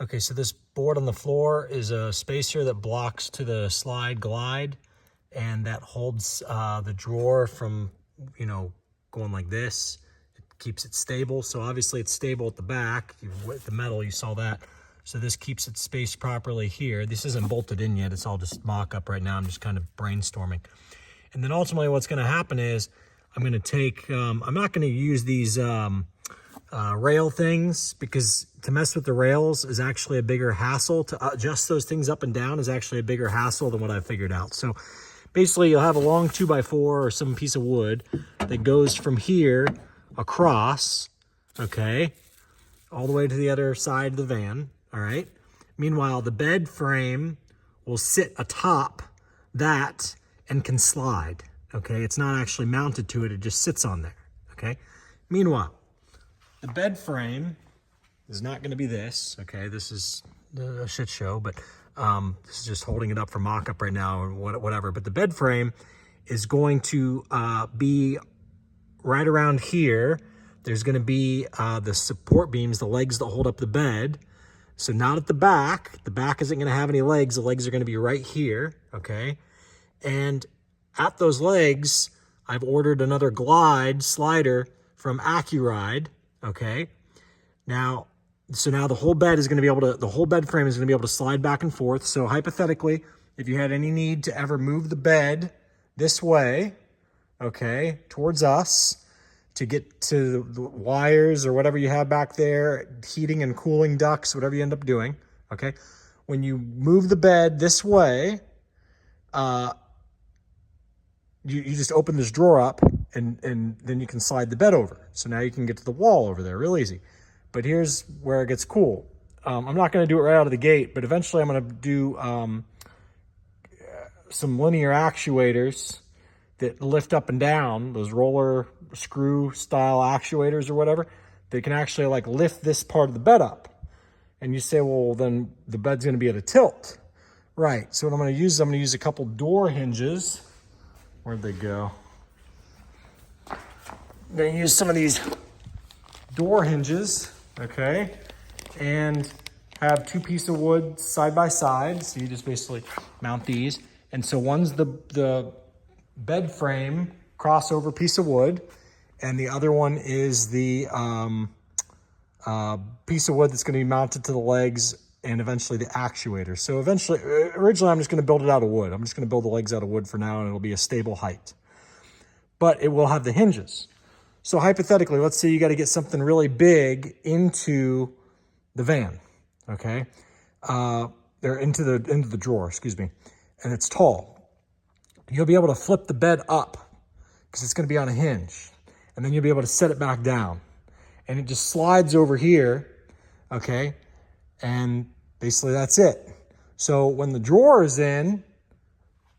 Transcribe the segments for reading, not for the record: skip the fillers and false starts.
Okay, so this board on the floor is a spacer that blocks to the slide glide, and that holds the drawer from, you know, going like this. It keeps it stable. So obviously it's stable at the back. With the metal, you saw that. So this keeps it spaced properly here. This isn't bolted in yet. It's all just mock-up right now. I'm just kind of brainstorming. And then ultimately what's going to happen is I'm going to take, I'm not going to use these rail things, because to mess with the rails is actually a bigger hassle. To adjust those things up and down is actually a bigger hassle than what I figured out. So basically you'll have a long 2x4 or some piece of wood that goes from here across, okay, all the way to the other side of the van, all right? Meanwhile, the bed frame will sit atop that and can slide, okay? It's not actually mounted to it, it just sits on there, okay? Meanwhile, the bed frame is not going to be this, okay? This is a shit show, but this is just holding it up for mock-up right now or whatever. But the bed frame is going to be right around here. There's going to be the support beams, the legs that hold up the bed. So not at the back. The back isn't going to have any legs. The legs are going to be right here, okay? And at those legs, I've ordered another glide slider from Accuride. Okay, now the whole bed is going to be able to, the whole bed frame is going to be able to slide back and forth. So hypothetically, if you had any need to ever move the bed this way, okay, towards us to get to the wires or whatever you have back there, heating and cooling ducts, whatever you end up doing, okay, when you move the bed this way, you just open this drawer up and then you can slide the bed over. So now you can get to the wall over there real easy. But here's where it gets cool. I'm not going to do it right out of the gate, but eventually I'm going to do some linear actuators that lift up and down, those roller screw style actuators or whatever. They can actually like lift this part of the bed up. And you say, well, then the bed's going to be at a tilt. Right. So what I'm going to use is I'm going to use a couple door hinges. Where'd they go? I'm going to use some of these door hinges, okay, and have two pieces of wood side by side. So you just basically mount these. And so one's the bed frame crossover piece of wood, and the other one is the piece of wood that's going to be mounted to the legs and eventually the actuator. So originally I'm just going to build it out of wood. I'm just going to build the legs out of wood for now, and it'll be a stable height. But it will have the hinges. So hypothetically, let's say you got to get something really big into the van, okay? Or into the drawer, excuse me, and it's tall. You'll be able to flip the bed up because it's going to be on a hinge, and then you'll be able to set it back down, and it just slides over here, okay? And basically that's it. So when the drawer is in,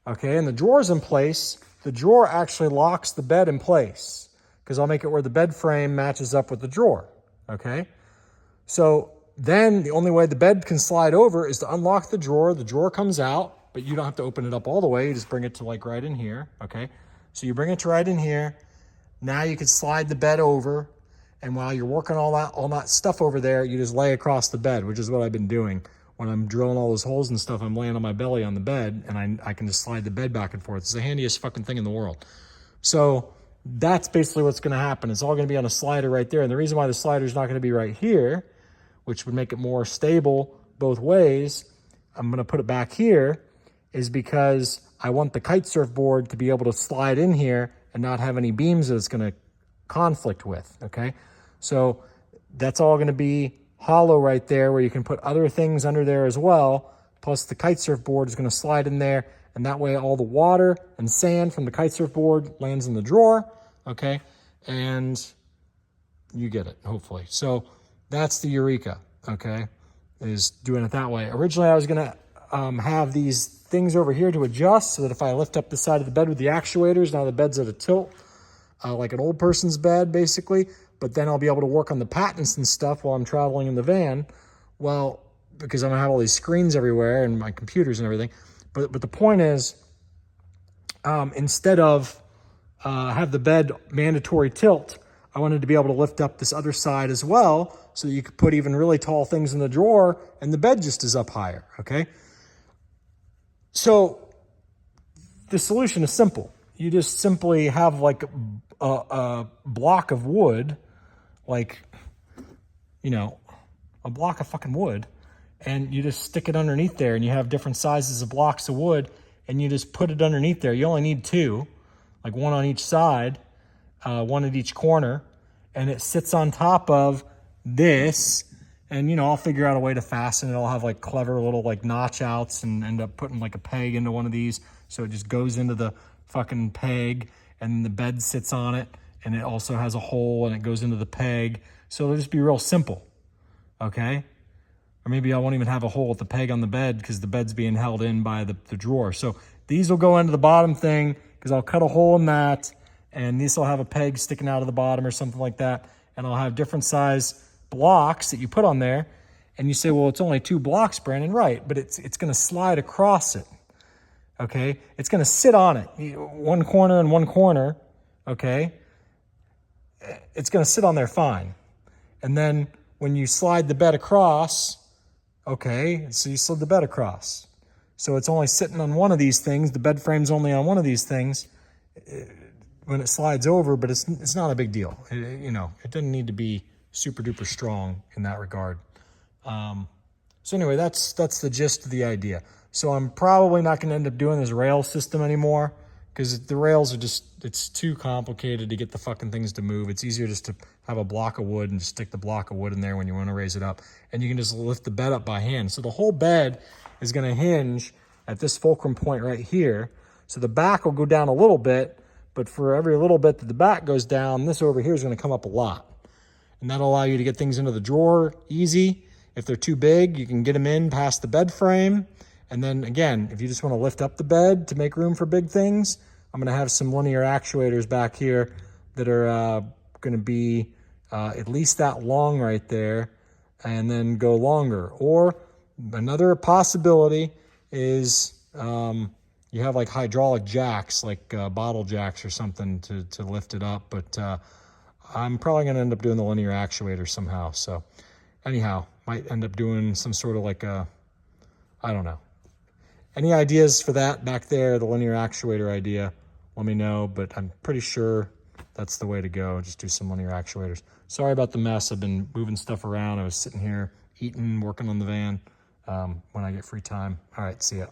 okay, and the drawer is in place, the drawer actually locks the bed in place, because I'll make it where the bed frame matches up with the drawer, okay? So then the only way the bed can slide over is to unlock the drawer comes out, but you don't have to open it up all the way, you just bring it to like right in here, okay? So you bring it to right in here, now you can slide the bed over, and while you're working all that stuff over there, you just lay across the bed, which is what I've been doing. When I'm drilling all those holes and stuff, I'm laying on my belly on the bed, and I can just slide the bed back and forth. It's the handiest fucking thing in the world. So that's basically what's going to happen. It's all going to be on a slider right there. And the reason why the slider is not going to be right here, which would make it more stable both ways, I'm going to put it back here, is because I want the kite surf board to be able to slide in here and not have any beams that it's going to conflict with, okay? So that's all going to be hollow right there, where you can put other things under there as well. Plus the kite surf board is going to slide in there, and that way all the water and sand from the kite surf board lands in the drawer, okay? And you get it, hopefully. So that's the Eureka, okay, is doing it that way. Originally, I was going to have these things over here to adjust so that if I lift up the side of the bed with the actuators, now the bed's at a tilt, like an old person's bed, basically. But then I'll be able to work on the patents and stuff while I'm traveling in the van. Well, because I'm going to have all these screens everywhere and my computers and everything. But the point is, instead of have the bed mandatory tilt, I wanted to be able to lift up this other side as well so that you could put even really tall things in the drawer and the bed just is up higher, okay? So the solution is simple. You just simply have like a block of wood, like, you know, a block of fucking wood, and you just stick it underneath there, and you have different sizes of blocks of wood, and you just put it underneath there. You only need two, like one on each side, one at each corner, and it sits on top of this. And, you know, I'll figure out a way to fasten it. I'll have like clever little like notch outs and end up putting like a peg into one of these. So it just goes into the fucking peg, and the bed sits on it, and it also has a hole and it goes into the peg. So it'll just be real simple, okay? Or maybe I won't even have a hole at the peg on the bed because the bed's being held in by the drawer. So these will go into the bottom thing because I'll cut a hole in that, and this will have a peg sticking out of the bottom or something like that. And I'll have different size blocks that you put on there. And you say, well, it's only 2 blocks, Brandon. Right, but it's going to slide across it, okay? It's going to sit on it, one corner and one corner, okay? It's going to sit on there fine. And then when you slide the bed across, okay, so you slid the bed across. So it's only sitting on one of these things. The bed frame's only on one of these things when it slides over, but it's not a big deal. You know, it doesn't need to be super duper strong in that regard. So anyway, that's the gist of the idea. So I'm probably not going to end up doing this rail system anymore because the rails are just, it's too complicated to get the fucking things to move. It's easier just to have a block of wood and just stick the block of wood in there when you want to raise it up. And you can just lift the bed up by hand. So the whole bed is going to hinge at this fulcrum point right here. So the back will go down a little bit, but for every little bit that the back goes down, this over here is going to come up a lot. And that'll allow you to get things into the drawer easy. If they're too big, you can get them in past the bed frame. And then again, if you just want to lift up the bed to make room for big things, I'm going to have some linear actuators back here that are going to be at least that long right there and then go longer. Or another possibility is you have like hydraulic jacks, like bottle jacks or something to lift it up. But I'm probably going to end up doing the linear actuator somehow. So anyhow, might end up doing some sort of like a, I don't know. Any ideas for that back there, the linear actuator idea, let me know. But I'm pretty sure that's the way to go. Just do some linear actuators. Sorry about the mess. I've been moving stuff around. I was sitting here eating, working on the van when I get free time. All right, see ya.